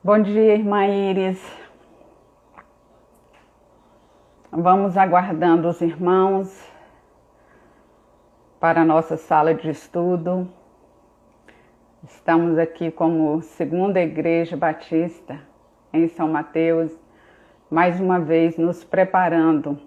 Bom dia, irmã Iris. Vamos aguardando os irmãos para a nossa sala de estudo. Estamos aqui como Segunda Igreja Batista em São Mateus, mais uma vez nos preparando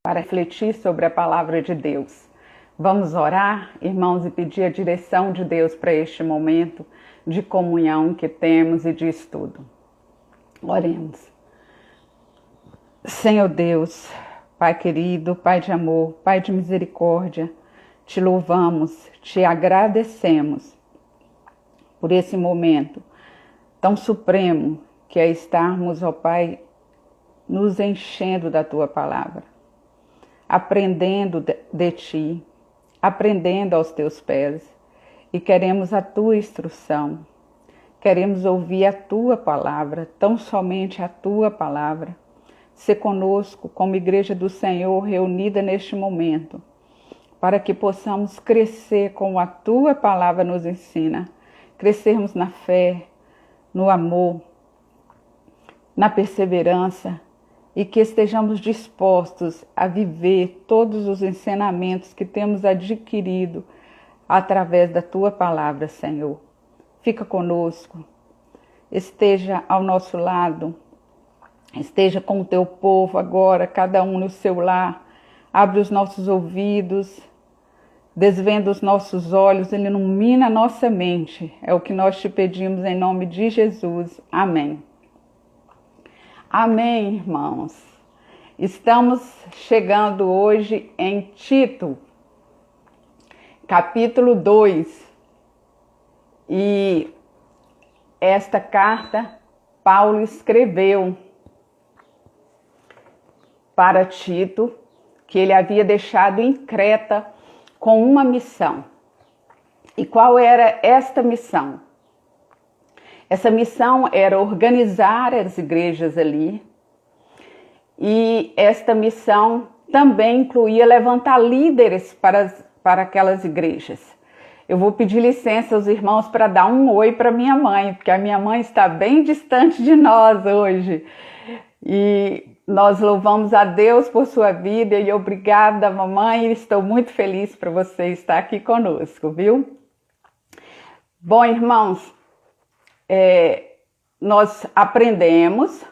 para refletir sobre a palavra de Deus. Vamos orar, irmãos, e pedir a direção de Deus para este momento de comunhão que temos e de estudo. Oremos. Senhor Deus, Pai querido, Pai de amor, Pai de misericórdia, te louvamos, te agradecemos por esse momento tão supremo que é estarmos, ó Pai, nos enchendo da Tua palavra, aprendendo de Ti, aprendendo aos Teus pés, e queremos a Tua instrução, queremos ouvir a Tua palavra, tão somente a Tua palavra. Se conosco, como Igreja do Senhor, reunida neste momento, para que possamos crescer como a Tua palavra nos ensina, crescermos na fé, no amor, na perseverança, e que estejamos dispostos a viver todos os ensinamentos que temos adquirido através da Tua palavra, Senhor. Fica conosco, esteja ao nosso lado, esteja com o Teu povo agora, cada um no seu lar. Abre os nossos ouvidos, desvenda os nossos olhos, ilumina a nossa mente. É o que nós te pedimos em nome de Jesus. Amém. Amém, irmãos. Estamos chegando hoje em Tito, capítulo 2. E esta carta Paulo escreveu para Tito, que ele havia deixado em Creta com uma missão. E qual era esta missão? Essa missão era organizar as igrejas ali, e esta missão também incluía levantar líderes para aquelas igrejas. Eu vou pedir licença aos irmãos para dar um oi para minha mãe, porque a minha mãe está bem distante de nós hoje. E nós louvamos a Deus por sua vida e obrigada, mamãe. Estou muito feliz para você estar aqui conosco, viu? Bom, irmãos, nós aprendemos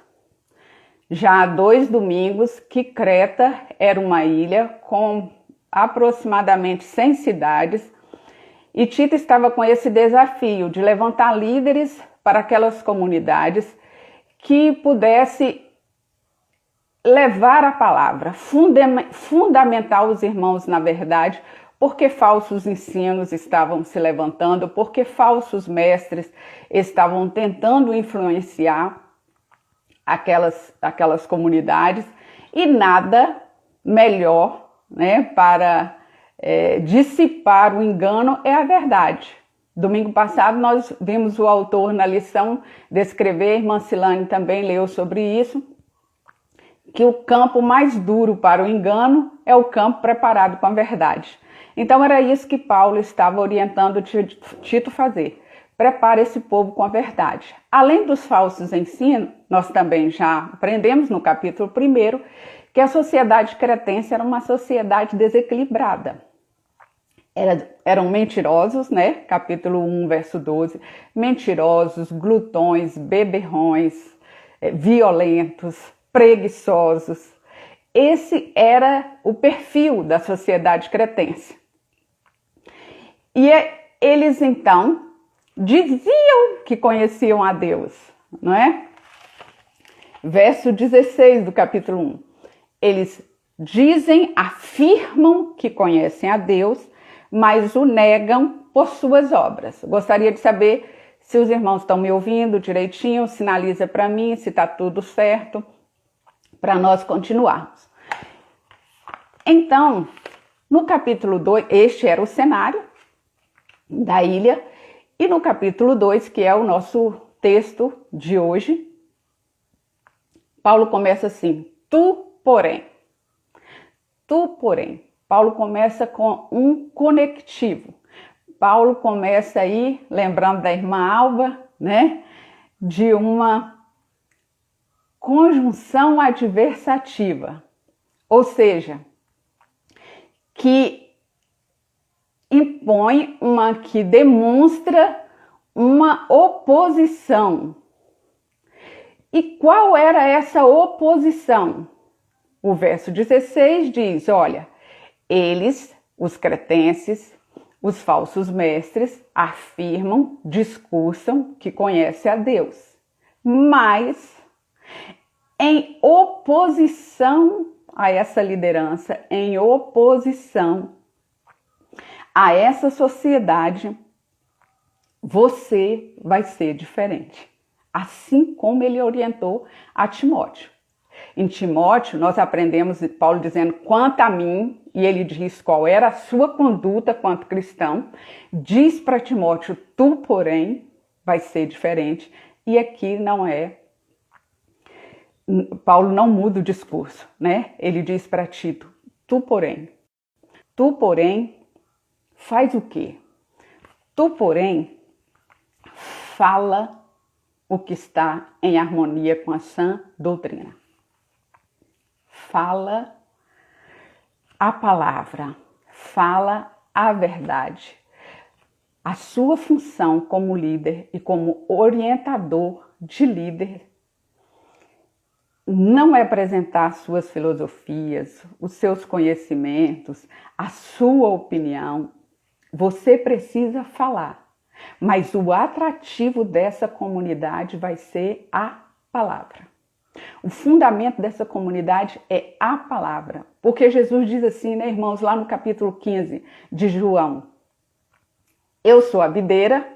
já há 2 domingos que Creta era uma ilha com aproximadamente 100 cidades, e Tito estava com esse desafio de levantar líderes para aquelas comunidades que pudesse levar a palavra, fundamentar os irmãos na verdade, porque falsos ensinos estavam se levantando, porque falsos mestres estavam tentando influenciar aquelas comunidades, e nada melhor, né, para dissipar o engano é a verdade. Domingo passado nós vimos o autor na lição descrever, irmã Silane também leu sobre isso, que o campo mais duro para o engano é o campo preparado com a verdade. Então era isso que Paulo estava orientando Tito fazer. Prepare esse povo com a verdade. Além dos falsos ensinos, nós também já aprendemos no capítulo 1 que a sociedade cretense era uma sociedade desequilibrada. Eram mentirosos, né? Capítulo 1, verso 12. Mentirosos, glutões, beberrões, violentos, preguiçosos. Esse era o perfil da sociedade cretense. E eles então diziam que conheciam a Deus, não é? Verso 16 do capítulo 1. Eles afirmam que conhecem a Deus, mas o negam por suas obras. Gostaria de saber se os irmãos estão me ouvindo direitinho, sinaliza para mim se está tudo certo, para nós continuarmos. Então, no capítulo 2, este era o cenário da ilha, e no capítulo 2, que é o nosso texto de hoje, Paulo começa assim: tu, porém. Paulo começa com um conectivo. Paulo começa aí, lembrando da irmã Alba, né? de uma conjunção adversativa, ou seja, que impõe que demonstra uma oposição. E qual era essa oposição? O verso 16 diz, olha, eles, os cretenses, os falsos mestres, afirmam, discursam que conhecem a Deus, mas em oposição a essa liderança, em oposição a essa sociedade, você vai ser diferente. Assim como ele orientou a Timóteo. Em Timóteo, nós aprendemos Paulo dizendo quanto a mim, e ele diz qual era a sua conduta quanto cristão, diz para Timóteo, tu, porém, vai ser diferente. E aqui não é, Paulo não muda o discurso, né? Ele diz para Tito, tu, porém, faz o quê? Tu, porém, fala o que está em harmonia com a sã doutrina. Fala a palavra, fala a verdade. A sua função como líder e como orientador de líder não é apresentar suas filosofias, os seus conhecimentos, a sua opinião. Você precisa falar, mas o atrativo dessa comunidade vai ser a palavra. O fundamento dessa comunidade é a palavra. Porque Jesus diz assim, né, irmãos, lá no capítulo 15 de João. Eu sou a videira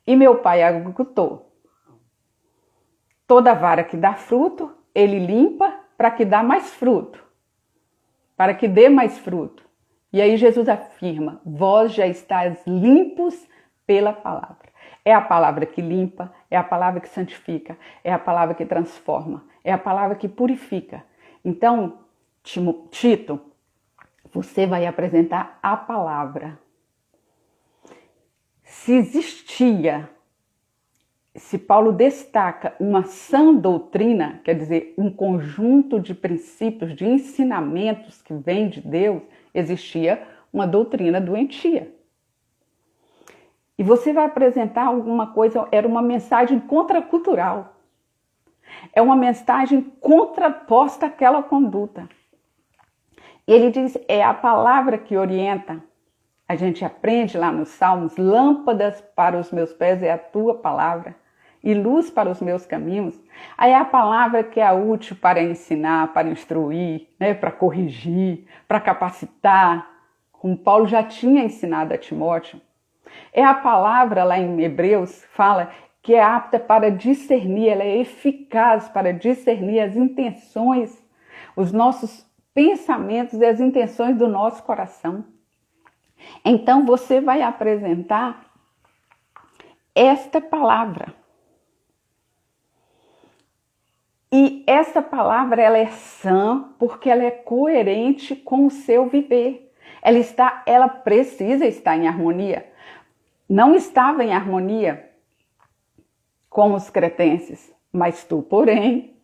e meu pai é agricultor. Toda vara que dá fruto, ele limpa para que dê mais fruto. Para que dê mais fruto. E aí Jesus afirma, vós já estáis limpos pela palavra. É a palavra que limpa, é a palavra que santifica, é a palavra que transforma, é a palavra que purifica. Então, Tito, você vai apresentar a palavra. Se Paulo destaca uma sã doutrina, quer dizer, um conjunto de princípios, de ensinamentos que vem de Deus, existia uma doutrina doentia. E você vai apresentar alguma coisa, era uma mensagem contracultural. É uma mensagem contraposta àquela conduta. E ele diz, é a palavra que orienta. A gente aprende lá nos Salmos, lâmpadas para os meus pés é a tua palavra e luz para os meus caminhos. Aí é a palavra que é útil para ensinar, para instruir, né, para corrigir, para capacitar, como Paulo já tinha ensinado a Timóteo. É a palavra lá em Hebreus, fala que é apta para discernir, ela é eficaz para discernir as intenções, os nossos pensamentos e as intenções do nosso coração. Então você vai apresentar esta palavra. E essa palavra ela é sã porque ela é coerente com o seu viver. Ela precisa estar em harmonia. Não estava em harmonia com os cretenses, mas tu, porém,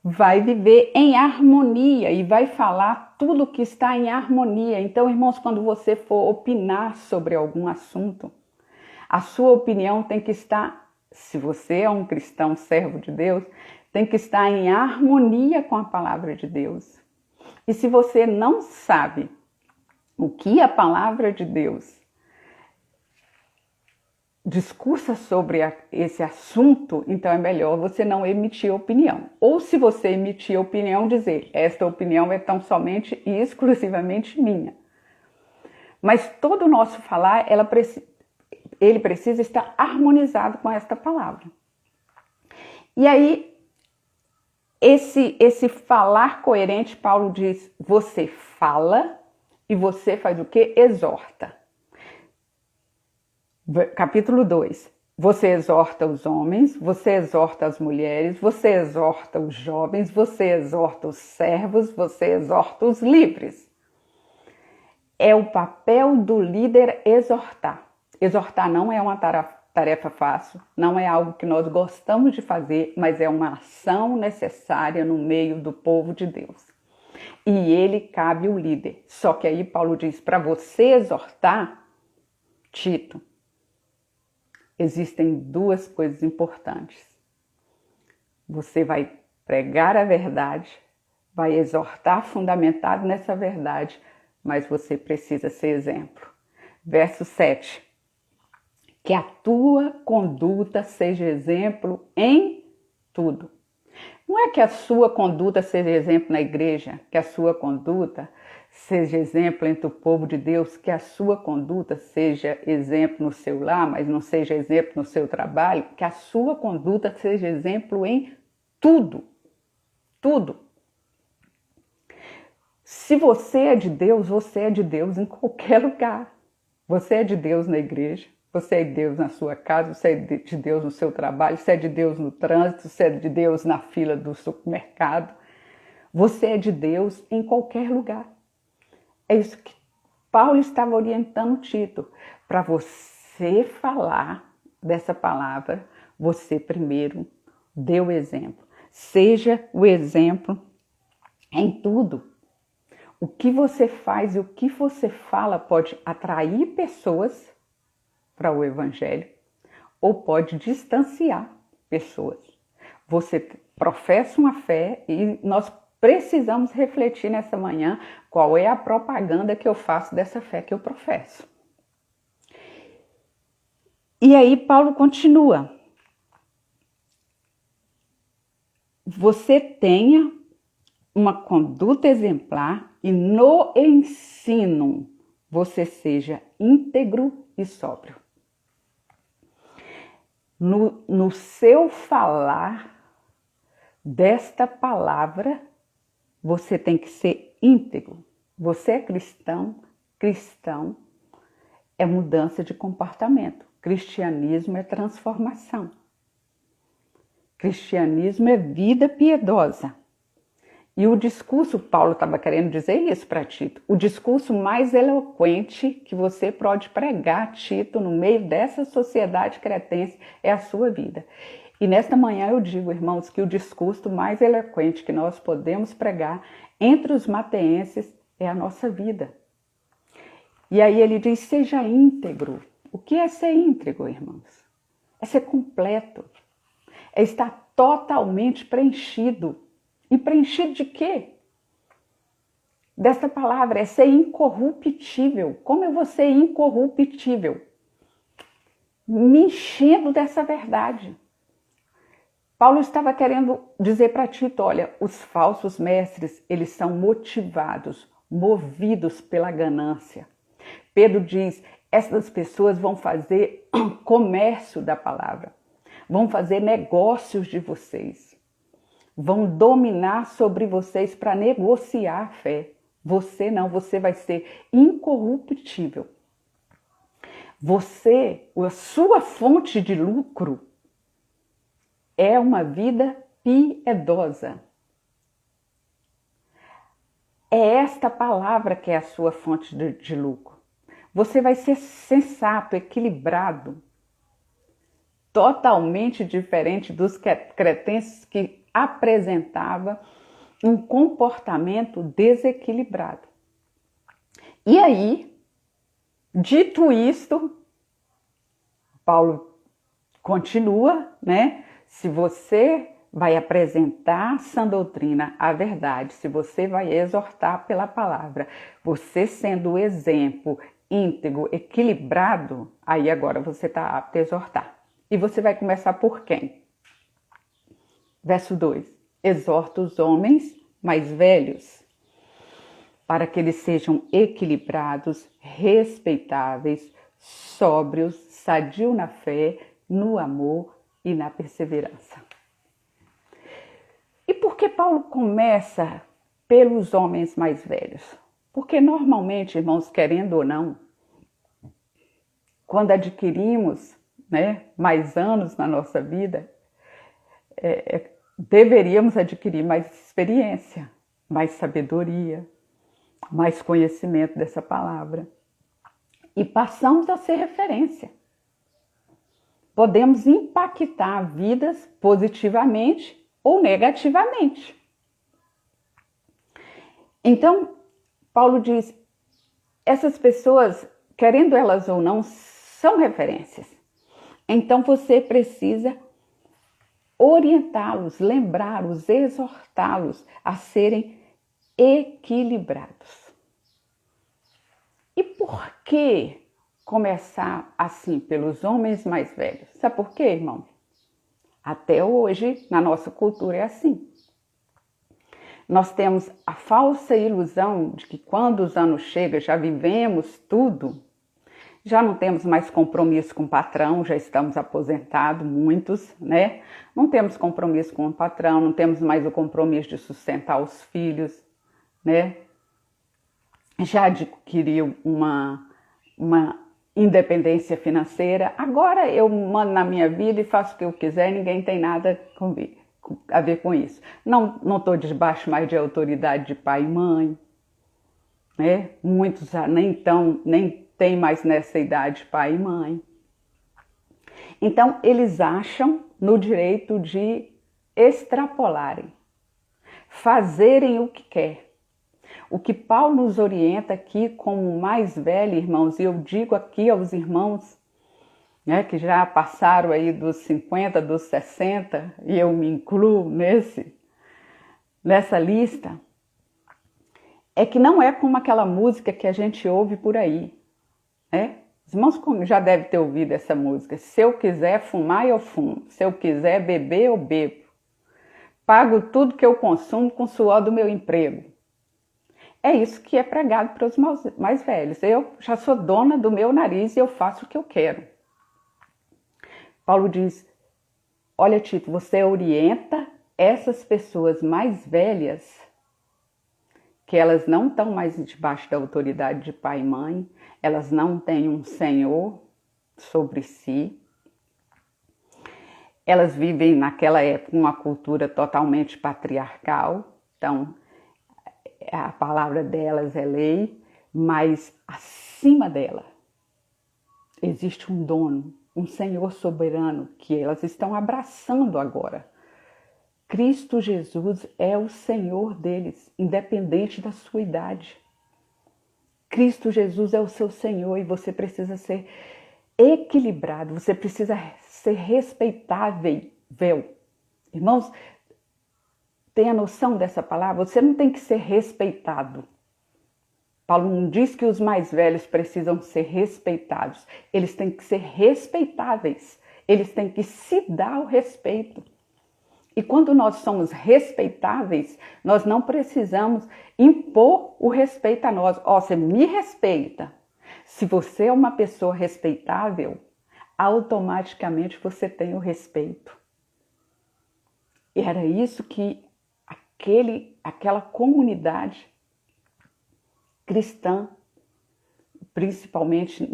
vai viver em harmonia e vai falar tudo que está em harmonia. Então, irmãos, quando você for opinar sobre algum assunto, a sua opinião tem que estar, se você é um cristão servo de Deus, tem que estar em harmonia com a palavra de Deus. E se você não sabe o que a palavra de Deus discursa sobre esse assunto, então é melhor você não emitir opinião. Ou se você emitir opinião, dizer, esta opinião é tão somente e exclusivamente minha. Mas todo o nosso falar, ele precisa estar harmonizado com esta palavra. E aí, esse falar coerente, Paulo diz, você fala e você faz o quê? Exorta. Capítulo 2. Você exorta os homens, você exorta as mulheres, você exorta os jovens, você exorta os servos, você exorta os livres. É o papel do líder exortar. Exortar não é uma tarefa fácil, não é algo que nós gostamos de fazer, mas é uma ação necessária no meio do povo de Deus. E ele cabe o líder. Só que aí Paulo diz, para você exortar, Tito, existem duas coisas importantes. Você vai pregar a verdade, vai exortar fundamentado nessa verdade, mas você precisa ser exemplo. Verso 7. Que a tua conduta seja exemplo em tudo. Não é que a sua conduta seja exemplo na igreja, que a sua conduta seja exemplo entre o povo de Deus, que a sua conduta seja exemplo no seu lar, mas não seja exemplo no seu trabalho, que a sua conduta seja exemplo em tudo. Tudo. Se você é de Deus em qualquer lugar. Você é de Deus na igreja, você é de Deus na sua casa, você é de Deus no seu trabalho, você é de Deus no trânsito, você é de Deus na fila do supermercado. Você é de Deus em qualquer lugar. É isso que Paulo estava orientando Tito. Para você falar dessa palavra, você primeiro dê o exemplo. Seja o exemplo em tudo. O que você faz e o que você fala pode atrair pessoas para o evangelho ou pode distanciar pessoas. Você professa uma fé e nós precisamos refletir nessa manhã qual é a propaganda que eu faço dessa fé que eu professo. E aí Paulo continua. Você tenha uma conduta exemplar e no ensino você seja íntegro e sóbrio. No seu falar desta palavra, você tem que ser íntegro. Você é cristão, cristão é mudança de comportamento. Cristianismo é transformação. Cristianismo é vida piedosa. E o discurso, Paulo estava querendo dizer isso para Tito, o discurso mais eloquente que você pode pregar, Tito, no meio dessa sociedade cretense é a sua vida. E nesta manhã eu digo, irmãos, que o discurso mais eloquente que nós podemos pregar entre os mateenses é a nossa vida. E aí ele diz, seja íntegro. O que é ser íntegro, irmãos? É ser completo. É estar totalmente preenchido. E preenchido de quê? Desta palavra, é ser incorruptível. Como eu vou ser incorruptível? Me enchendo dessa verdade. Paulo estava querendo dizer para Tito, olha, os falsos mestres, eles são motivados, movidos pela ganância. Pedro diz, essas pessoas vão fazer comércio da palavra, vão fazer negócios de vocês, vão dominar sobre vocês para negociar a fé. Você não, você vai ser incorruptível. Você, a sua fonte de lucro é uma vida piedosa. É esta palavra que é a sua fonte de lucro. Você vai ser sensato, equilibrado, totalmente diferente dos cretenses que apresentava um comportamento desequilibrado. E aí, dito isto, Paulo continua, né? Se você vai apresentar sã doutrina, a verdade, se você vai exortar pela palavra, você sendo o exemplo íntegro, equilibrado, aí agora você está apto a exortar. E você vai começar por quem? Verso 2. Exorta os homens mais velhos, para que eles sejam equilibrados, respeitáveis, sóbrios, sadios na fé, no amor e na perseverança. E por que Paulo começa pelos homens mais velhos? Porque normalmente, irmãos, querendo ou não, quando adquirimos, mais anos na nossa vida, deveríamos adquirir mais experiência, mais sabedoria, mais conhecimento dessa palavra. E passamos a ser referência. podemos impactar vidas positivamente ou negativamente. Então, Paulo diz, essas pessoas, querendo elas ou não, são referências. Então você precisa orientá-los, lembrá-los, exortá-los a serem equilibrados. E por que começar assim pelos homens mais velhos? Sabe por quê, irmão? Até hoje, na nossa cultura é assim. Nós temos a falsa ilusão de que quando os anos chegam, já vivemos tudo, já não temos mais compromisso com o patrão, já estamos aposentados, muitos, né? Não temos compromisso com o patrão, não temos mais o compromisso de sustentar os filhos, né? Já adquiriu uma independência financeira, agora eu mando na minha vida e faço o que eu quiser, ninguém tem nada a ver com isso. Não estou debaixo mais de autoridade de pai e mãe, né? Muitos nem tem mais nessa idade pai e mãe. Então, eles acham no direito de extrapolarem, fazerem o que quer. O que Paulo nos orienta aqui como mais velho, irmãos, e eu digo aqui aos irmãos, né, que já passaram aí dos 50, dos 60, e eu me incluo nessa lista, é que não é como aquela música que a gente ouve por aí, né? Os irmãos já devem ter ouvido essa música. Se eu quiser fumar, eu fumo. Se eu quiser beber, eu bebo. Pago tudo que eu consumo com o suor do meu emprego. É isso que é pregado para os mais velhos. Eu já sou dona do meu nariz e eu faço o que eu quero. Paulo diz, olha, Tito, você orienta essas pessoas mais velhas, que elas não estão mais debaixo da autoridade de pai e mãe, elas não têm um senhor sobre si, elas vivem naquela época uma cultura totalmente patriarcal, então a palavra delas é lei, mas acima dela existe um dono, um Senhor soberano que elas estão abraçando agora. Cristo Jesus é o Senhor deles, independente da sua idade. Cristo Jesus é o seu Senhor e você precisa ser equilibrado, você precisa ser respeitável. Irmãos, tenha noção dessa palavra, você não tem que ser respeitado. Paulo não diz que os mais velhos precisam ser respeitados, eles têm que ser respeitáveis, eles têm que se dar o respeito. E quando nós somos respeitáveis, nós não precisamos impor o respeito a nós. Você me respeita. Se você é uma pessoa respeitável, automaticamente você tem o respeito. E era isso que aquela comunidade cristã, principalmente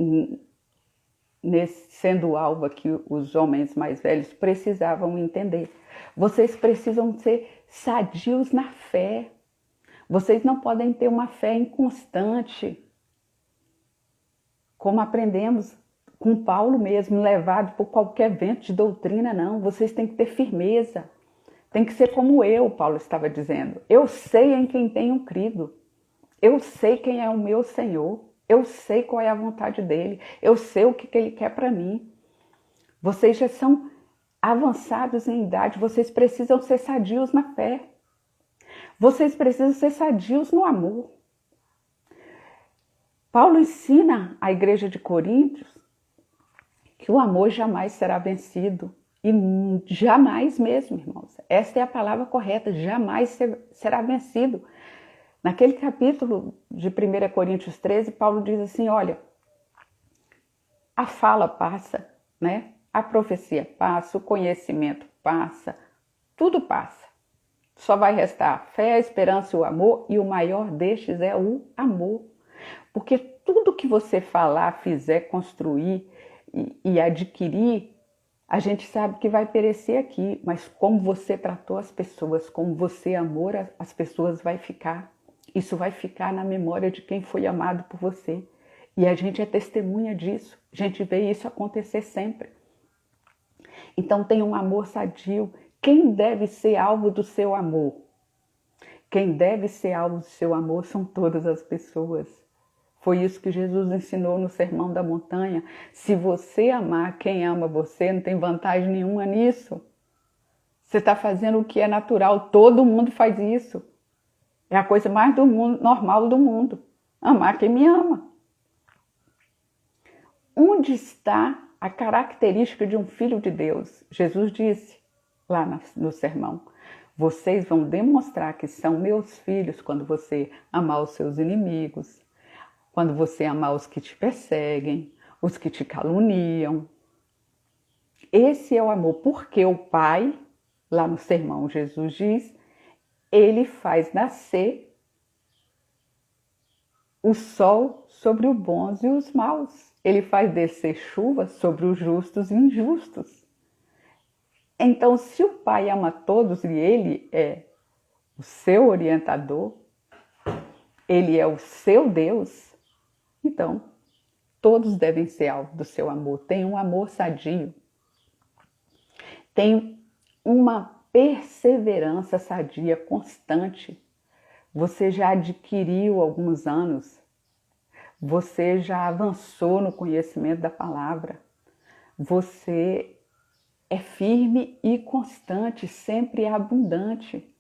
sendo alvo aqui os homens mais velhos, precisavam entender. Vocês precisam ser sadios na fé. Vocês não podem ter uma fé inconstante, como aprendemos com Paulo mesmo, levado por qualquer vento de doutrina, não. Vocês têm que ter firmeza. Tem que ser como eu, Paulo estava dizendo. Eu sei em quem tenho crido. Eu sei quem é o meu Senhor. Eu sei qual é a vontade dele. Eu sei o que ele quer para mim. Vocês já são avançados em idade. Vocês precisam ser sadios na fé. Vocês precisam ser sadios no amor. Paulo ensina à igreja de Coríntios que o amor jamais será vencido. E jamais mesmo, irmãos. Esta é a palavra correta. Jamais será vencido. Naquele capítulo de 1 Coríntios 13, Paulo diz assim, olha, a fala passa, né? A profecia passa, o conhecimento passa, tudo passa. Só vai restar a fé, a esperança e o amor, e o maior destes é o amor. Porque tudo que você falar, fizer, construir e adquirir, a gente sabe que vai perecer aqui, mas como você tratou as pessoas, como você amou as pessoas, vai ficar. Isso vai ficar na memória de quem foi amado por você. E a gente é testemunha disso. A gente vê isso acontecer sempre. Então tem um amor sadio. Quem deve ser alvo do seu amor? Quem deve ser alvo do seu amor são todas as pessoas. Foi isso que Jesus ensinou no Sermão da Montanha. Se você amar quem ama você, não tem vantagem nenhuma nisso. Você está fazendo o que é natural, todo mundo faz isso. É a coisa mais normal do mundo. Amar quem me ama. Onde está a característica de um filho de Deus? Jesus disse lá no sermão: vocês vão demonstrar que são meus filhos quando você amar os seus inimigos, quando você amar os que te perseguem, os que te caluniam. Esse é o amor, porque o Pai, lá no sermão, Jesus diz, ele faz nascer o sol sobre os bons e os maus. Ele faz descer chuva sobre os justos e injustos. Então, se o Pai ama todos e ele é o seu orientador, ele é o seu Deus, então todos devem ser alvo do seu amor. Tem um amor sadio. Tem uma perseverança sadia, constante. Você já adquiriu alguns anos. Você já avançou no conhecimento da palavra. Você é firme e constante, sempre é abundante.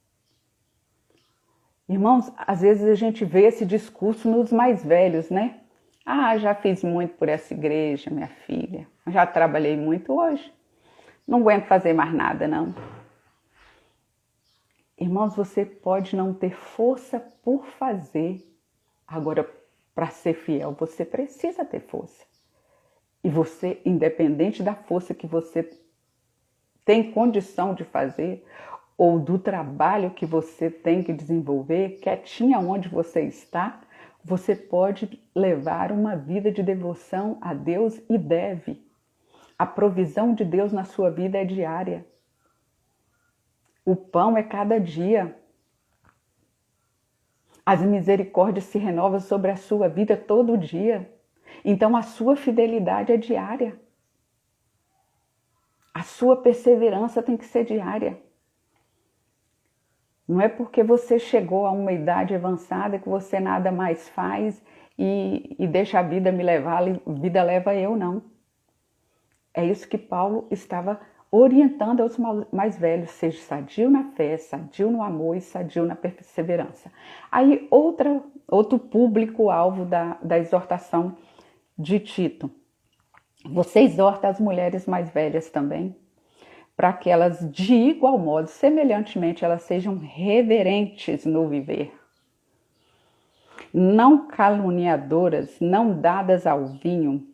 Irmãos, às vezes a gente vê esse discurso nos mais velhos, né? Ah, já fiz muito por essa igreja, minha filha. Já trabalhei muito hoje. Não aguento fazer mais nada, não. Irmãos, você pode não ter força por fazer. Agora, para ser fiel, você precisa ter força. E você, independente da força que você tem condição de fazer, ou do trabalho que você tem que desenvolver, quietinha onde você está, você pode levar uma vida de devoção a Deus e deve. A provisão de Deus na sua vida é diária. O pão é cada dia. As misericórdias se renovam sobre a sua vida todo dia. Então a sua fidelidade é diária. A sua perseverança tem que ser diária. Não é porque você chegou a uma idade avançada que você nada mais faz e deixa a vida me levar, a vida leva eu, não. É isso que Paulo estava orientando aos mais velhos: seja sadio na fé, sadio no amor e sadio na perseverança. Aí outro público-alvo da exortação de Tito. Você exorta as mulheres mais velhas também, para que elas, de igual modo, semelhantemente, elas sejam reverentes no viver. Não caluniadoras, não dadas ao vinho,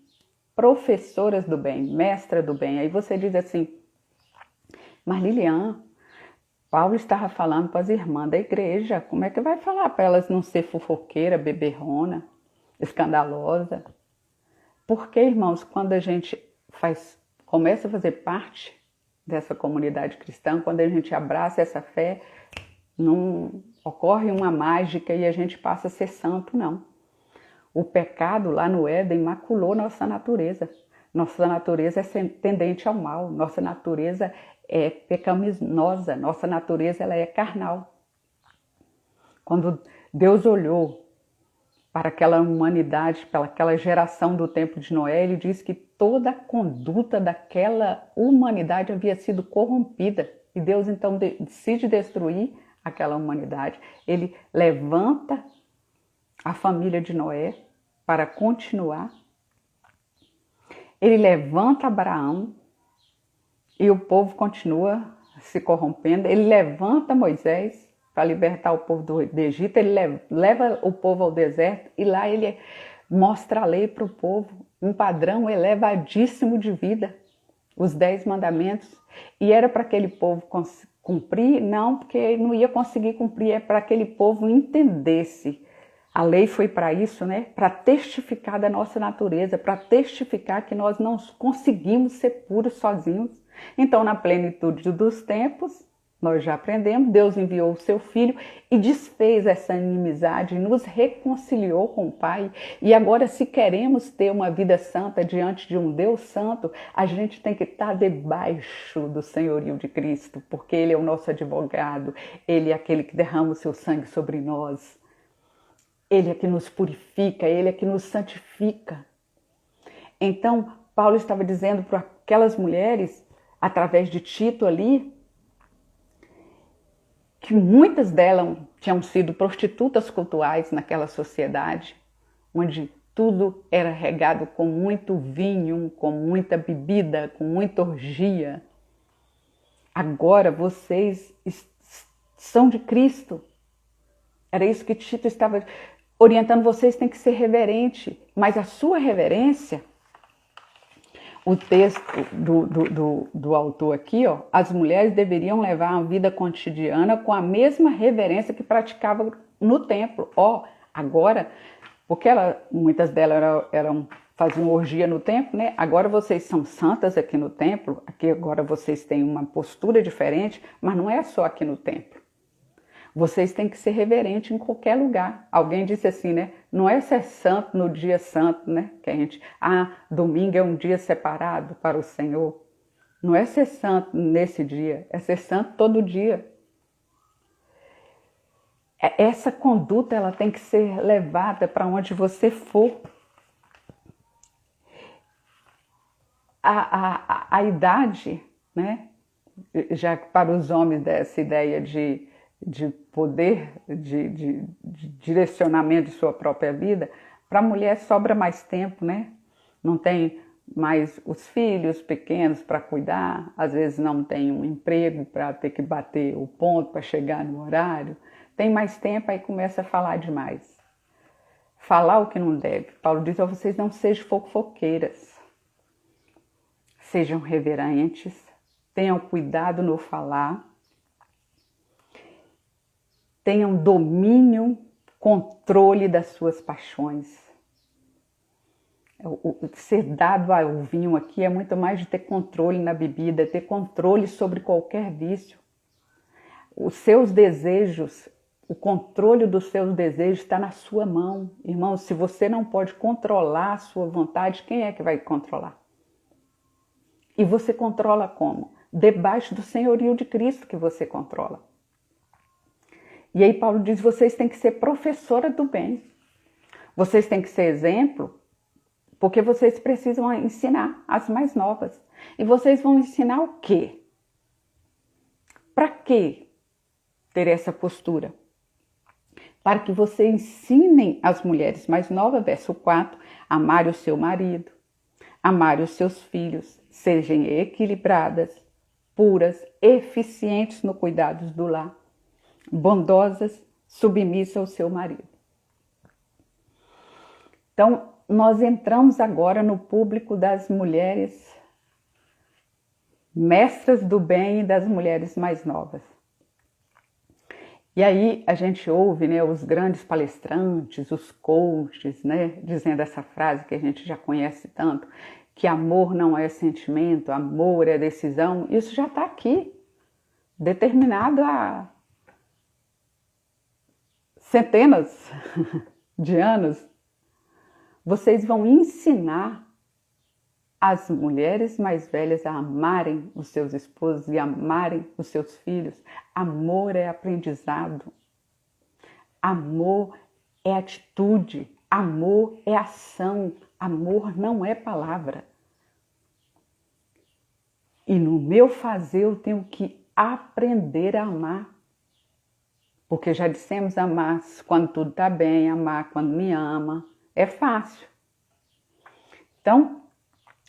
professoras do bem, mestra do bem. Aí você diz assim: mas Lilian, Paulo estava falando para as irmãs da igreja, como é que vai falar para elas não ser fofoqueira, beberrona, escandalosa? Porque, irmãos, quando a gente começa a fazer parte dessa comunidade cristã, quando a gente abraça essa fé, não ocorre uma mágica e a gente passa a ser santo, não. O pecado lá no Éden maculou nossa natureza. Nossa natureza é tendente ao mal, nossa natureza é pecaminosa, nossa natureza ela é carnal. Quando Deus olhou para aquela humanidade, para aquela geração do tempo de Noé, ele diz que toda a conduta daquela humanidade havia sido corrompida. E Deus então decide destruir aquela humanidade. Ele levanta a família de Noé para continuar. Ele levanta Abraão e o povo continua se corrompendo. Ele levanta Moisés para libertar o povo do Egito. Ele leva o povo ao deserto e lá ele mostra a lei para o povo, um padrão elevadíssimo de vida, os 10 mandamentos. E era para aquele povo cumprir? Não, porque não ia conseguir cumprir, é para aquele povo entendesse. A lei foi para isso, né? Para testificar da nossa natureza, para testificar que nós não conseguimos ser puros sozinhos. Então, na plenitude dos tempos, Nós já aprendemos, Deus enviou o seu Filho e desfez essa inimizade, nos reconciliou com o Pai. E agora, se queremos ter uma vida santa diante de um Deus santo, a gente tem que estar debaixo do senhorio de Cristo, porque Ele é o nosso advogado, Ele é aquele que derrama o seu sangue sobre nós. Ele é que nos purifica, Ele é que nos santifica. Então, Paulo estava dizendo para aquelas mulheres, através de Tito ali, que muitas delas tinham sido prostitutas cultuais naquela sociedade, onde tudo era regado com muito vinho, com muita bebida, com muita orgia. Agora vocês são de Cristo. Era isso que Tito estava orientando vocês, tem que ser reverente, mas a sua reverência, o texto do autor aqui, ó, as mulheres deveriam levar uma vida cotidiana com a mesma reverência que praticavam no templo. Ó, agora, porque muitas delas faziam orgia no templo, né? Agora vocês são santas aqui no templo, aqui agora vocês têm uma postura diferente, mas não é só aqui no templo. Vocês têm que ser reverentes em qualquer lugar. Alguém disse assim, né? Não é ser santo no dia santo, né? Que a gente, domingo é um dia separado para o Senhor. Não é ser santo nesse dia, é ser santo todo dia. Essa conduta, ela tem que ser levada para onde você for. A idade, né? Já para os homens dessa ideia de poder, de direcionamento de sua própria vida, para a mulher sobra mais tempo, né? Não tem mais os filhos pequenos para cuidar, às vezes não tem um emprego para ter que bater o ponto para chegar no horário, tem mais tempo, aí começa a falar demais. Falar o que não deve. Paulo diz a vocês: não sejam fofoqueiras, sejam reverentes, tenham cuidado no falar, tenham domínio, controle das suas paixões. O ser dado ao vinho aqui é muito mais de ter controle na bebida, ter controle sobre qualquer vício. Os seus desejos, o controle dos seus desejos está na sua mão. Irmão, se você não pode controlar a sua vontade, quem é que vai controlar? E você controla como? Debaixo do senhorio de Cristo que você controla. E aí Paulo diz, vocês têm que ser professora do bem. Vocês têm que ser exemplo, porque vocês precisam ensinar as mais novas. E vocês vão ensinar o quê? Para quê ter essa postura? Para que vocês ensinem as mulheres mais novas, verso 4, amarem o seu marido, amarem os seus filhos, sejam equilibradas, puras, eficientes no cuidado do lar, bondosas, submissas ao seu marido. Então, nós entramos agora no público das mulheres mestras do bem e das mulheres mais novas. E aí a gente ouve, né, os grandes palestrantes, os coaches, né, dizendo essa frase que a gente já conhece tanto, que amor não é sentimento, amor é decisão. Isso já está aqui, determinado há centenas de anos. Vocês vão ensinar as mulheres mais velhas a amarem os seus esposos e amarem os seus filhos. Amor é aprendizado. Amor é atitude. Amor é ação. Amor não é palavra. E no meu fazer eu tenho que aprender a amar. Porque já dissemos amar quando tudo está bem, amar quando me ama. É fácil. Então,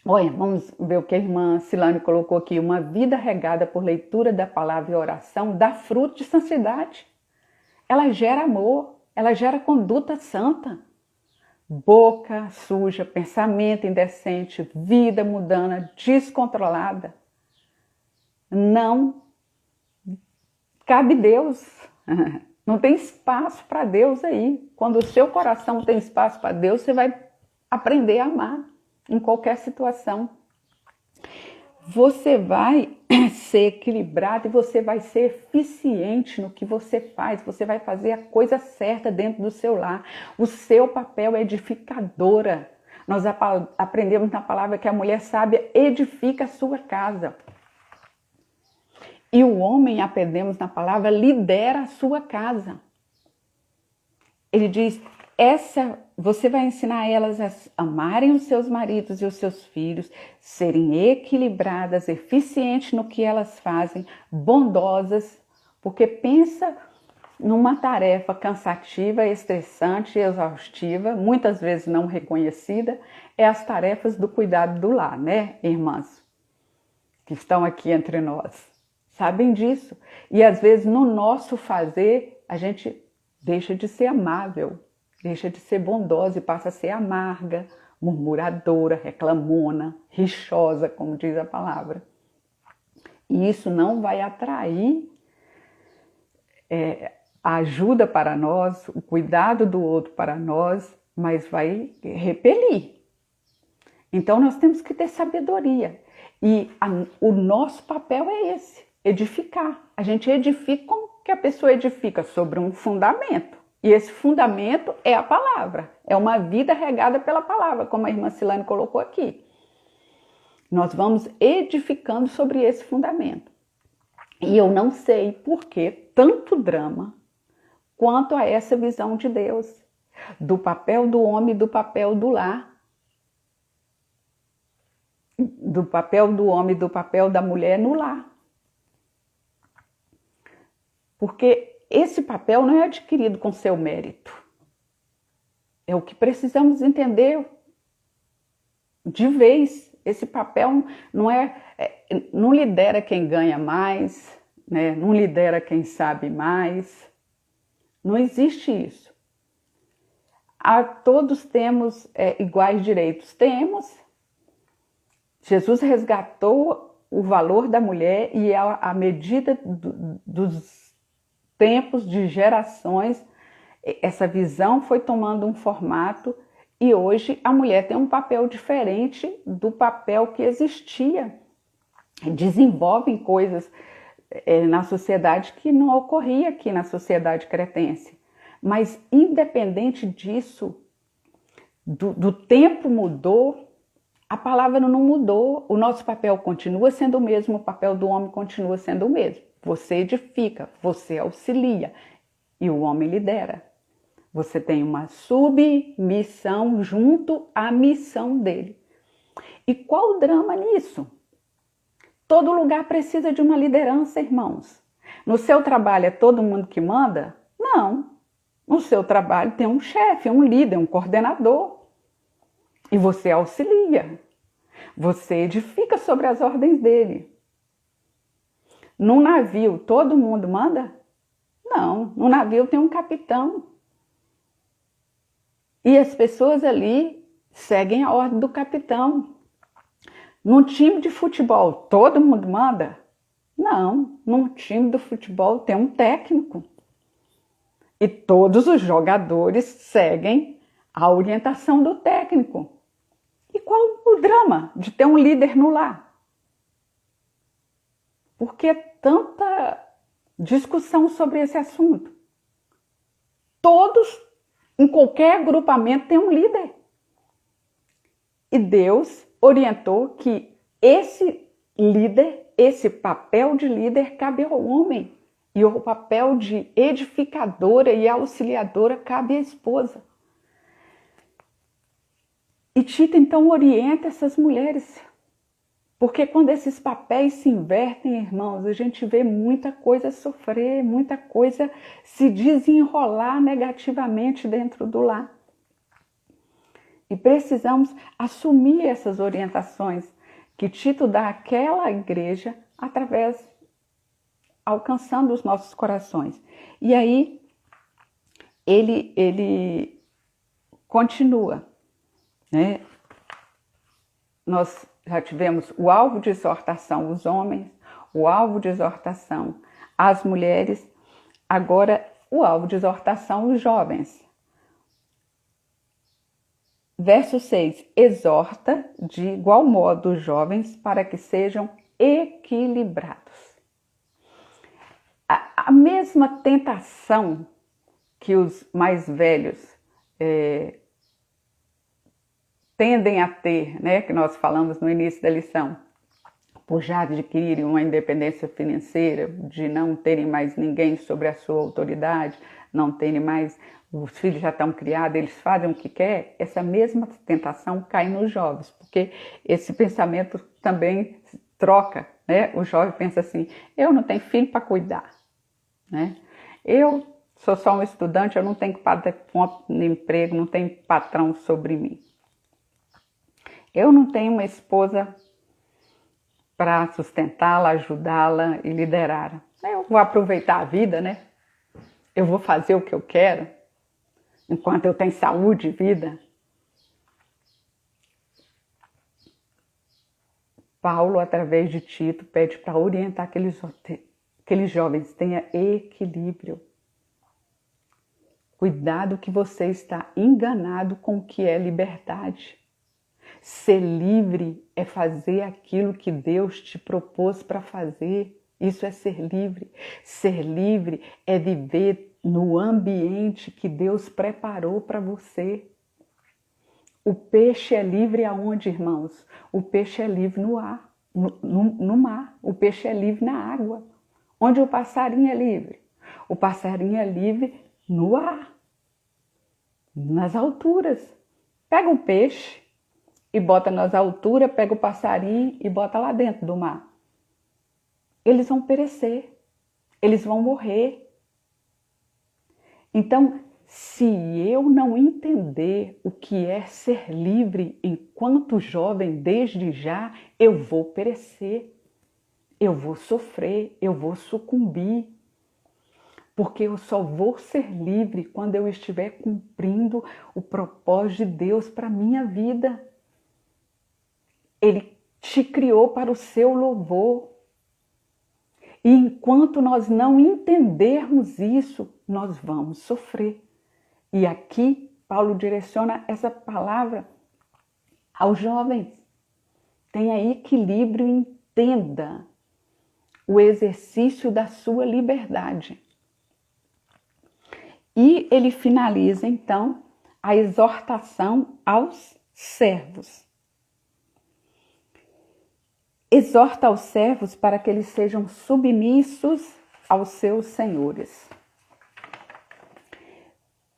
olha, vamos ver o que a irmã Silane colocou aqui. Uma vida regada por leitura da palavra e oração dá fruto de santidade. Ela gera amor, ela gera conduta santa. Boca suja, pensamento indecente, vida mundana, descontrolada. Não cabe Deus. Não tem espaço para Deus aí. Quando o seu coração tem espaço para Deus, você vai aprender a amar em qualquer situação. Você vai ser equilibrado e você vai ser eficiente no que você faz. Você vai fazer a coisa certa dentro do seu lar. O seu papel é edificadora. Nós aprendemos na palavra que a mulher sábia edifica a sua casa. E o homem, aprendemos na palavra, lidera a sua casa. Ele diz, você vai ensinar elas a amarem os seus maridos e os seus filhos, serem equilibradas, eficientes no que elas fazem, bondosas, porque pensa numa tarefa cansativa, estressante, exaustiva, muitas vezes não reconhecida, é as tarefas do cuidado do lar, né, irmãs? Que estão aqui entre nós. Sabem disso. E às vezes no nosso fazer, a gente deixa de ser amável, deixa de ser bondosa e passa a ser amarga, murmuradora, reclamona, rixosa, como diz a palavra. E isso não vai atrair a ajuda para nós, o cuidado do outro para nós, mas vai repelir. Então nós temos que ter sabedoria. E o nosso papel é esse, edificar. A gente edifica como que a pessoa edifica? Sobre um fundamento. E esse fundamento é a palavra. É uma vida regada pela palavra, como a irmã Silane colocou aqui. Nós vamos edificando sobre esse fundamento. E eu não sei por que tanto drama quanto a essa visão de Deus, do papel do homem e do papel do lar, do papel do homem e do papel da mulher no lar. Porque esse papel não é adquirido com seu mérito. É o que precisamos entender de vez. Esse papel não lidera quem ganha mais, né? Não lidera quem sabe mais. Não existe isso. Todos temos iguais direitos. Temos. Jesus resgatou o valor da mulher e à medida dos tempos, de gerações, essa visão foi tomando um formato e hoje a mulher tem um papel diferente do papel que existia. Desenvolvem coisas na sociedade que não ocorria aqui na sociedade cretense. Mas independente disso, do tempo mudou, a palavra não mudou, o nosso papel continua sendo o mesmo, o papel do homem continua sendo o mesmo. Você edifica, você auxilia e o homem lidera. Você tem uma submissão junto à missão dele. E qual o drama nisso? Todo lugar precisa de uma liderança, irmãos. No seu trabalho é todo mundo que manda? Não. No seu trabalho tem um chefe, um líder, um coordenador. E você auxilia. Você edifica sobre as ordens dele. Num navio, todo mundo manda? Não. No navio tem um capitão. E as pessoas ali seguem a ordem do capitão. Num time de futebol, todo mundo manda? Não. Num time do futebol tem um técnico. E todos os jogadores seguem a orientação do técnico. E qual o drama de ter um líder no lar? Por que tanta discussão sobre esse assunto? Todos, em qualquer agrupamento, tem um líder. E Deus orientou que esse líder, esse papel de líder cabe ao homem. E o papel de edificadora e auxiliadora cabe à esposa. E Tito então orienta essas mulheres. Porque quando esses papéis se invertem, irmãos, a gente vê muita coisa sofrer, muita coisa se desenrolar negativamente dentro do lar. E precisamos assumir essas orientações que Tito dá àquela igreja alcançando os nossos corações. E aí ele continua, né? Nós já tivemos o alvo de exortação os homens, o alvo de exortação as mulheres, agora o alvo de exortação os jovens. Verso 6, exorta de igual modo os jovens para que sejam equilibrados. A mesma tentação que os mais velhos tendem a ter, né, que nós falamos no início da lição, por já adquirirem uma independência financeira, de não terem mais ninguém sobre a sua autoridade, não terem mais, os filhos já estão criados, eles fazem o que quer, essa mesma tentação cai nos jovens, porque esse pensamento também troca, né? O jovem pensa assim, eu não tenho filho para cuidar, né? Eu sou só um estudante, eu não tenho que pagar conta no emprego, não tenho patrão sobre mim. Eu não tenho uma esposa para sustentá-la, ajudá-la e liderá-la. Eu vou aproveitar a vida, né? Eu vou fazer o que eu quero, enquanto eu tenho saúde e vida. Paulo, através de Tito, pede para orientar aqueles jovens, tenha equilíbrio. Cuidado que você está enganado com o que é liberdade. Ser livre é fazer aquilo que Deus te propôs para fazer. Isso é ser livre. Ser livre é viver no ambiente que Deus preparou para você. O peixe é livre aonde, irmãos? O peixe é livre no ar, no mar. O peixe é livre na água. Onde o passarinho é livre? O passarinho é livre no ar, nas alturas. Pega um peixe e bota nas alturas, pega o passarinho e bota lá dentro do mar. Eles vão perecer, eles vão morrer. Então, se eu não entender o que é ser livre enquanto jovem desde já, eu vou perecer, eu vou sofrer, eu vou sucumbir. Porque eu só vou ser livre quando eu estiver cumprindo o propósito de Deus para a minha vida. Ele te criou para o seu louvor. E enquanto nós não entendermos isso, nós vamos sofrer. E aqui, Paulo direciona essa palavra aos jovens. Tenha equilíbrio e entenda o exercício da sua liberdade. E ele finaliza, então, a exortação aos servos. Exorta aos servos para que eles sejam submissos aos seus senhores,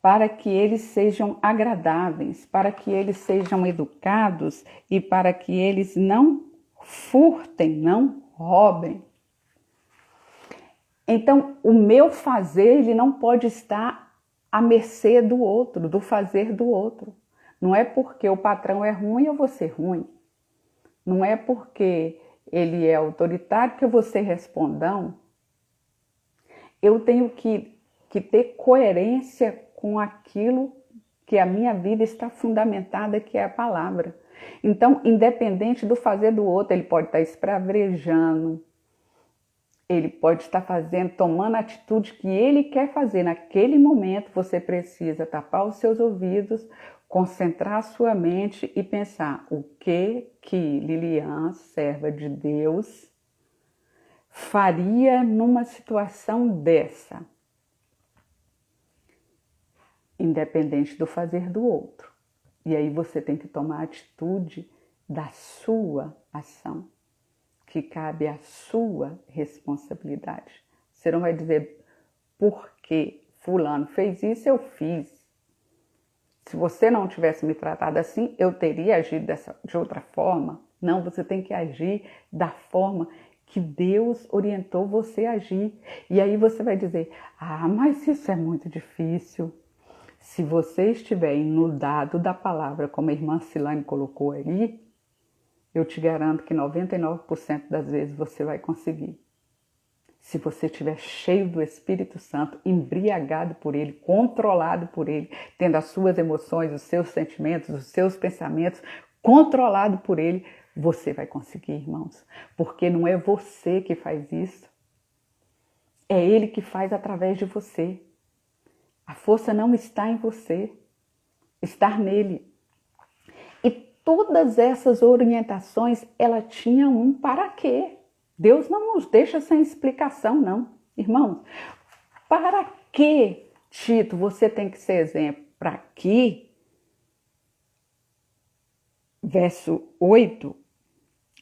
para que eles sejam agradáveis, para que eles sejam educados e para que eles não furtem, não roubem. Então, o meu fazer, ele não pode estar à mercê do outro, do fazer do outro. Não é porque o patrão é ruim, eu vou ser ruim. Não é porque ele é autoritário que eu vou ser respondão. Eu tenho que ter coerência com aquilo que a minha vida está fundamentada, que é a palavra. Então, independente do fazer do outro, ele pode estar espravejando, ele pode estar tomando a atitude que ele quer fazer. Naquele momento, você precisa tapar os seus ouvidos, concentrar a sua mente e pensar o que Lilian, serva de Deus, faria numa situação dessa, independente do fazer do outro. E aí você tem que tomar a atitude da sua ação, que cabe à sua responsabilidade. Você não vai dizer, porque fulano fez isso, eu fiz. Se você não tivesse me tratado assim, eu teria agido de outra forma. Não, você tem que agir da forma que Deus orientou você a agir. E aí você vai dizer, mas isso é muito difícil. Se você estiver inundado da palavra, como a irmã Silane colocou ali, eu te garanto que 99% das vezes você vai conseguir. Se você estiver cheio do Espírito Santo, embriagado por Ele, controlado por Ele, tendo as suas emoções, os seus sentimentos, os seus pensamentos, controlado por Ele, você vai conseguir, irmãos. Porque não é você que faz isso. É Ele que faz através de você. A força não está em você, está nele. E todas essas orientações, ela tinha um para quê? Deus não nos deixa sem explicação, não. Irmãos, para que, Tito, você tem que ser exemplo? Para que, verso 8,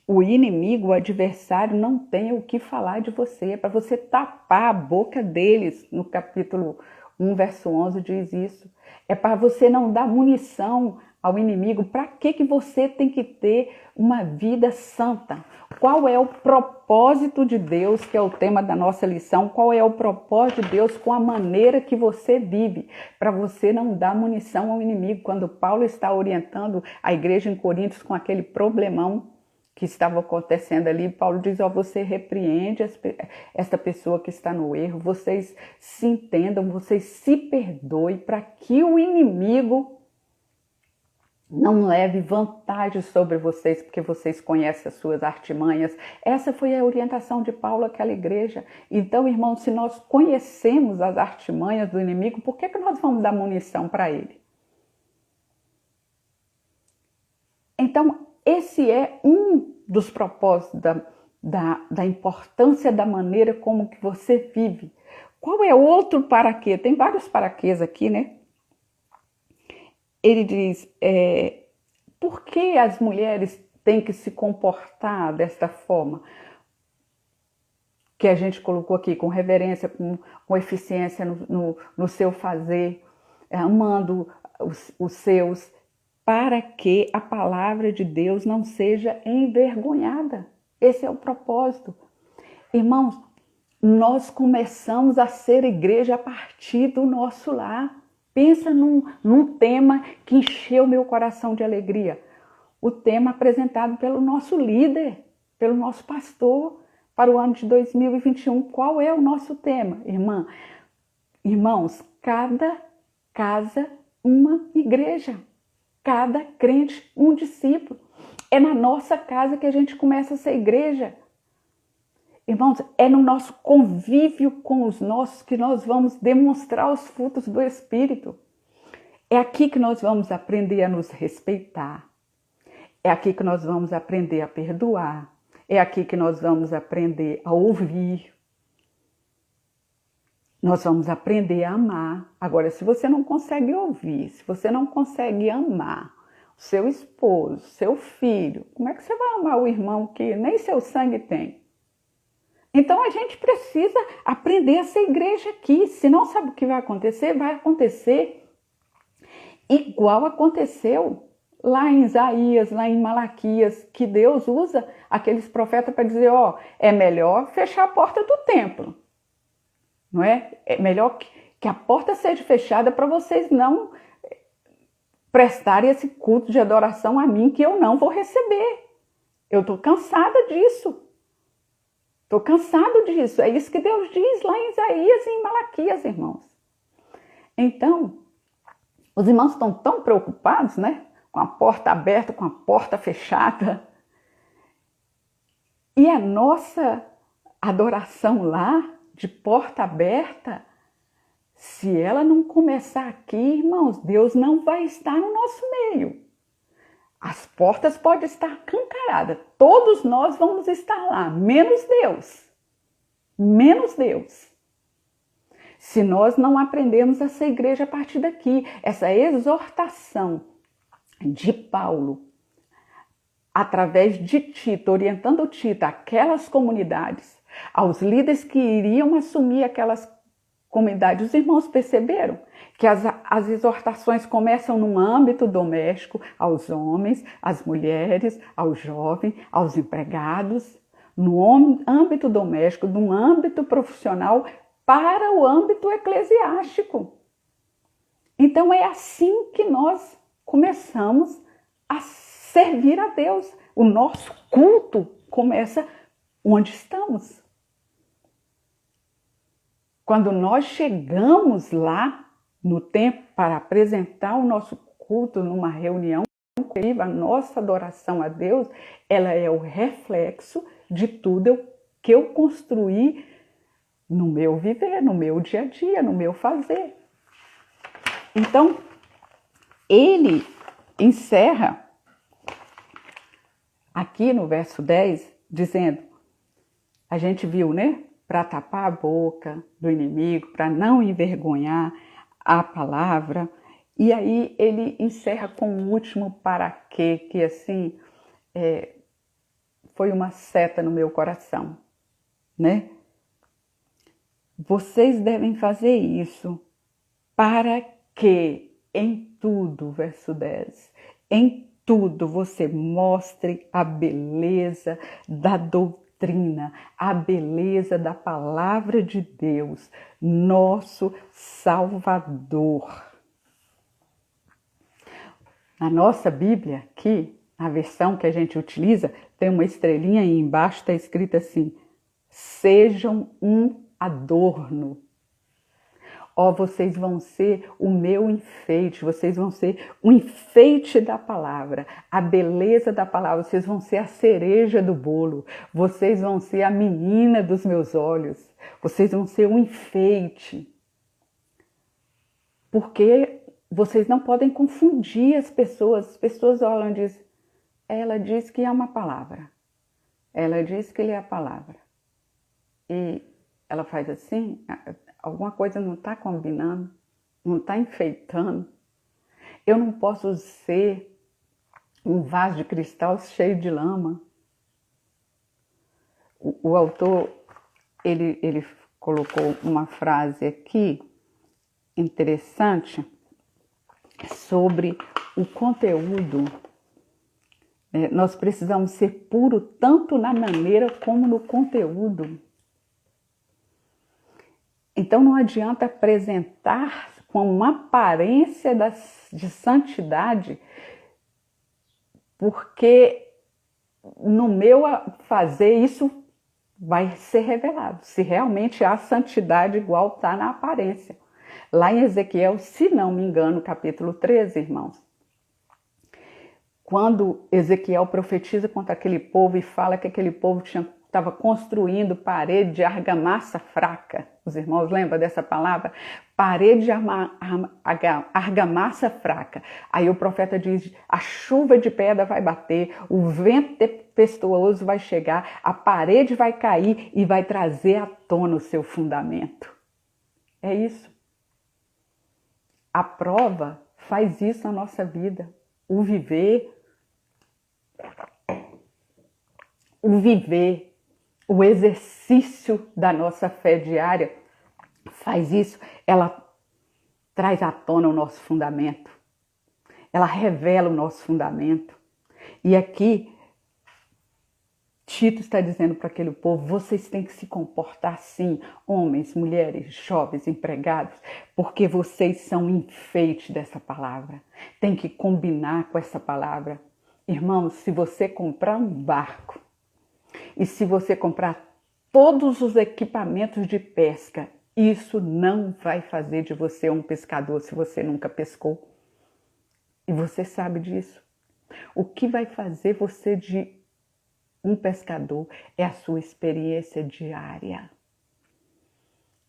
o inimigo, o adversário, não tenha o que falar de você. É para você tapar a boca deles. No capítulo 1, verso 11, diz isso. É para você não dar munição ao inimigo. Para que você tem que ter uma vida santa? Qual é o propósito de Deus, que é o tema da nossa lição? Qual é o propósito de Deus com a maneira que você vive? Para você não dar munição ao inimigo. Quando Paulo está orientando a igreja em Coríntios com aquele problemão que estava acontecendo ali, Paulo diz, você repreende esta pessoa que está no erro, vocês se entendam, vocês se perdoem, para que o inimigo não leve vantagem sobre vocês, porque vocês conhecem as suas artimanhas. Essa foi a orientação de Paulo àquela igreja. Então, irmãos, se nós conhecemos as artimanhas do inimigo, por que nós vamos dar munição para ele? Então, esse é um dos propósitos da importância da maneira como que você vive. Qual é outro para quê? Tem vários para quês aqui, né? Ele diz, por que as mulheres têm que se comportar desta forma? Que a gente colocou aqui, com reverência, com eficiência no seu fazer, amando os seus, para que a palavra de Deus não seja envergonhada. Esse é o propósito. Irmãos, nós começamos a ser igreja a partir do nosso lar. Pensa num tema que encheu meu coração de alegria. O tema apresentado pelo nosso líder, pelo nosso pastor, para o ano de 2021. Qual é o nosso tema, irmã? Irmãos, cada casa, uma igreja. Cada crente, um discípulo. É na nossa casa que a gente começa a ser igreja. Irmãos, é no nosso convívio com os nossos que nós vamos demonstrar os frutos do Espírito. É aqui que nós vamos aprender a nos respeitar. É aqui que nós vamos aprender a perdoar. É aqui que nós vamos aprender a ouvir. Nós vamos aprender a amar. Agora, se você não consegue ouvir, se você não consegue amar o seu esposo, seu filho, como é que você vai amar o irmão que nem seu sangue tem? Então, a gente precisa aprender a ser igreja aqui. Se não sabe o que vai acontecer igual aconteceu lá em Isaías, lá em Malaquias, que Deus usa aqueles profetas para dizer, é melhor fechar a porta do templo. Não é? É melhor que a porta seja fechada para vocês não prestarem esse culto de adoração a mim, que eu não vou receber. Eu estou cansada disso. Estou cansado disso. É isso que Deus diz lá em Isaías e em Malaquias, irmãos. Então, os irmãos estão tão preocupados, né? Com a porta aberta, com a porta fechada. E a nossa adoração lá, de porta aberta, se ela não começar aqui, irmãos, Deus não vai estar no nosso meio. As portas podem estar escancaradas, todos nós vamos estar lá, menos Deus. Menos Deus. Se nós não aprendermos a ser igreja a partir daqui, essa exortação de Paulo, através de Tito, orientando Tito, aquelas comunidades, aos líderes que iriam assumir aquelas comunidades. Os irmãos perceberam que as exortações começam no âmbito doméstico, aos homens, às mulheres, aos jovens, aos empregados, no âmbito doméstico, no âmbito profissional, para o âmbito eclesiástico. Então é assim que nós começamos a servir a Deus. O nosso culto começa onde estamos. Quando nós chegamos lá no templo para apresentar o nosso culto numa reunião, a nossa adoração a Deus, ela é o reflexo de tudo que eu construí no meu viver, no meu dia a dia, no meu fazer. Então, ele encerra aqui no verso 10, dizendo A gente viu, né? Para tapar a boca do inimigo, para não envergonhar a palavra. E aí ele encerra com um último para quê, que assim foi uma seta no meu coração, né? Vocês devem fazer isso para que em tudo, verso 10, em tudo você mostre a beleza da doutrina, a beleza da palavra de Deus, nosso Salvador. Na nossa Bíblia, aqui, a versão que a gente utiliza, tem uma estrelinha e embaixo está escrito assim: sejam um adorno. Ó, vocês vão ser o meu enfeite, vocês vão ser o enfeite da palavra, a beleza da palavra, vocês vão ser a cereja do bolo, vocês vão ser a menina dos meus olhos, vocês vão ser um enfeite. Porque vocês não podem confundir as pessoas olham e dizem, ela diz que é uma palavra, ela diz que ele é a palavra. E ela faz assim, alguma coisa não está combinando, não está enfeitando. Eu não posso ser um vaso de cristal cheio de lama. O autor, ele colocou uma frase aqui interessante sobre o conteúdo. Nós precisamos ser puro tanto na maneira como no conteúdo. Então não adianta apresentar com uma aparência de santidade, porque no meu fazer isso vai ser revelado, se realmente há santidade igual está na aparência. Lá em Ezequiel, se não me engano, capítulo 13, irmãos, quando Ezequiel profetiza contra aquele povo e fala que aquele povo estava construindo parede de argamassa fraca. Os irmãos lembram dessa palavra? Parede de argamassa fraca. Aí o profeta diz, a chuva de pedra vai bater, o vento tempestuoso vai chegar, a parede vai cair e vai trazer à tona o seu fundamento. É isso. A prova faz isso na nossa vida. O viver, o exercício da nossa fé diária faz isso. Ela traz à tona o nosso fundamento. Ela revela o nosso fundamento. E aqui, Tito está dizendo para aquele povo, vocês têm que se comportar assim, homens, mulheres, jovens, empregados, porque vocês são um enfeite dessa palavra. Tem que combinar com essa palavra. Irmãos, se você comprar um barco e se você comprar todos os equipamentos de pesca, isso não vai fazer de você um pescador se você nunca pescou. E você sabe disso. O que vai fazer você de um pescador é a sua experiência diária.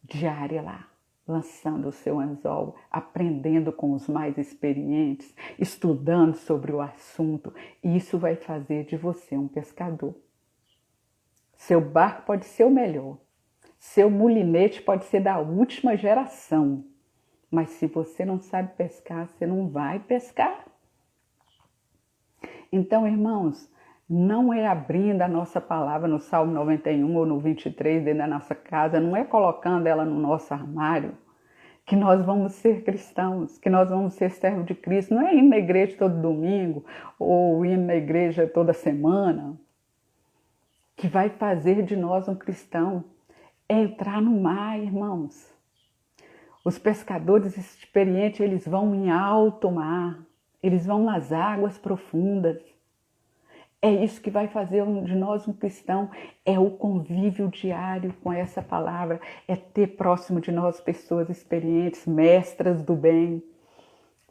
Diária lá, lançando o seu anzol, aprendendo com os mais experientes, estudando sobre o assunto. E isso vai fazer de você um pescador. Seu barco pode ser o melhor. Seu mulinete pode ser da última geração. Mas se você não sabe pescar, você não vai pescar. Então, irmãos, não é abrindo a nossa palavra no Salmo 91 ou no 23 dentro da nossa casa, não é colocando ela no nosso armário que nós vamos ser cristãos, que nós vamos ser servos de Cristo. Não é ir na igreja todo domingo ou ir na igreja toda semana que vai fazer de nós um cristão. É entrar no mar, irmãos. Os pescadores experientes, eles vão em alto mar, eles vão nas águas profundas. É isso que vai fazer de nós um cristão, é o convívio diário com essa palavra, é ter próximo de nós pessoas experientes, mestras do bem,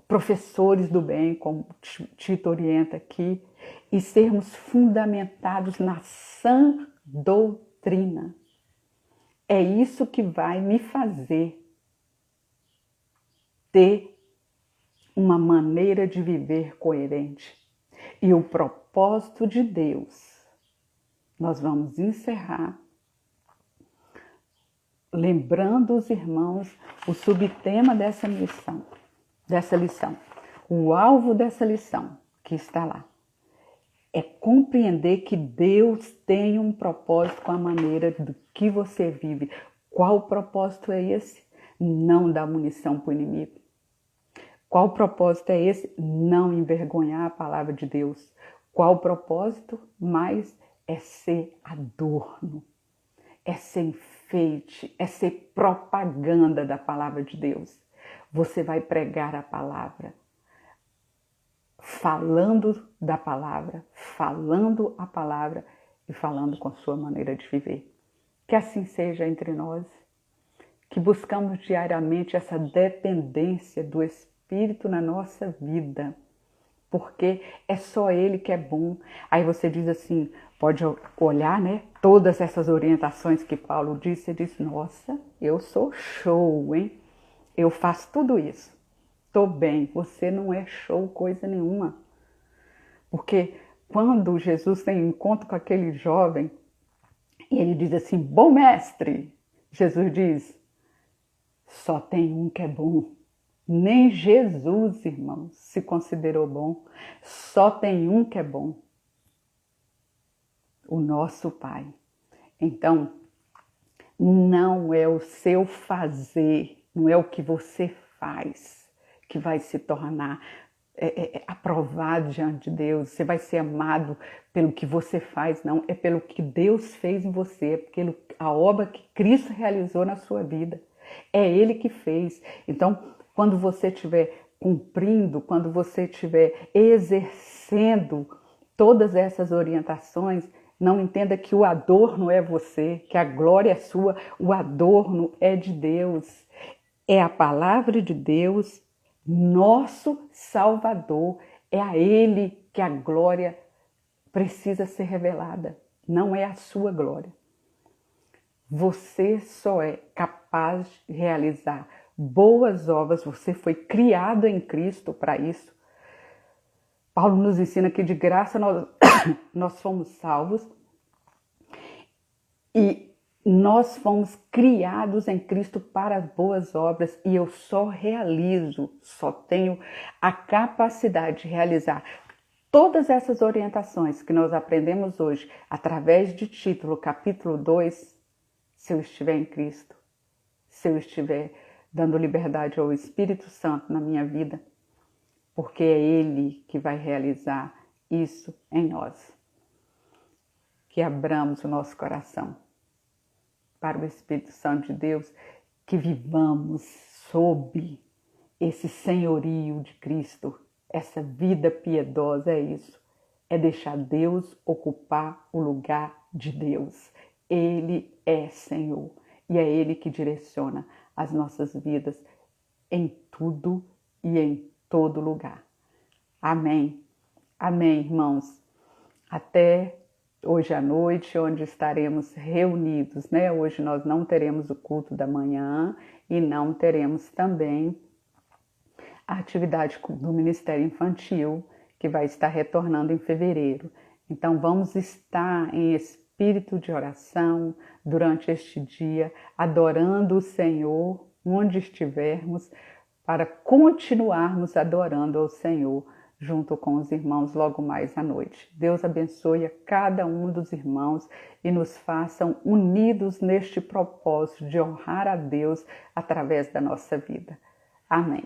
professores do bem, como Tito orienta aqui, e sermos fundamentados na sã doutrina. É isso que vai me fazer ter uma maneira de viver coerente. E o propósito de Deus, nós vamos encerrar lembrando os irmãos o subtema dessa lição. O alvo dessa lição que está lá é compreender que Deus tem um propósito com a maneira do que você vive. Qual o propósito é esse? Não dar munição para o inimigo. Qual o propósito é esse? Não envergonhar a palavra de Deus. Qual o propósito? Mais é ser adorno, é ser enfeite, é ser propaganda da palavra de Deus. Você vai pregar a palavra, falando da palavra, falando a palavra e falando com a sua maneira de viver. Que assim seja entre nós, que buscamos diariamente essa dependência do Espírito na nossa vida, porque é só Ele que é bom. Aí você diz assim, pode olhar, né? Todas essas orientações que Paulo disse, você diz, nossa, eu sou show, hein? Eu faço tudo isso. Tô bem, você não é show coisa nenhuma. Porque quando Jesus tem um encontro com aquele jovem, e ele diz assim, bom mestre, Jesus diz, só tem um que é bom. Nem Jesus, irmãos, se considerou bom. Só tem um que é bom. O nosso Pai. Então, não é o seu fazer, não é o que você faz que vai se tornar aprovado diante de Deus. Você vai ser amado pelo que você faz, não. É pelo que Deus fez em você, é pela a obra que Cristo realizou na sua vida. É Ele que fez. Então, quando você estiver cumprindo, quando você estiver exercendo todas essas orientações, não entenda que o adorno é você, que a glória é sua, o adorno é de Deus. É a palavra de Deus, nosso Salvador. É a Ele que a glória precisa ser revelada, não é a sua glória. Você só é capaz de realizar boas obras, você foi criado em Cristo para isso. Paulo nos ensina que de graça nós fomos salvos e nós fomos criados em Cristo para as boas obras e eu só tenho a capacidade de realizar todas essas orientações que nós aprendemos hoje através de Tito, capítulo 2, se eu estiver em Cristo, se eu estiver dando liberdade ao Espírito Santo na minha vida, porque é Ele que vai realizar isso em nós. Que abramos o nosso coração para o Espírito Santo de Deus, que vivamos sob esse senhorio de Cristo, essa vida piedosa, é isso, é deixar Deus ocupar o lugar de Deus. Ele é Senhor e é Ele que direciona as nossas vidas em tudo e em todo lugar. Amém. Amém, irmãos. Até hoje à noite, onde estaremos reunidos, né? Hoje nós não teremos o culto da manhã e não teremos também a atividade do Ministério Infantil, que vai estar retornando em fevereiro. Então, vamos estar em espírito de oração durante este dia, adorando o Senhor onde estivermos, para continuarmos adorando ao Senhor junto com os irmãos logo mais à noite. Deus abençoe a cada um dos irmãos e nos façam unidos neste propósito de honrar a Deus através da nossa vida. Amém.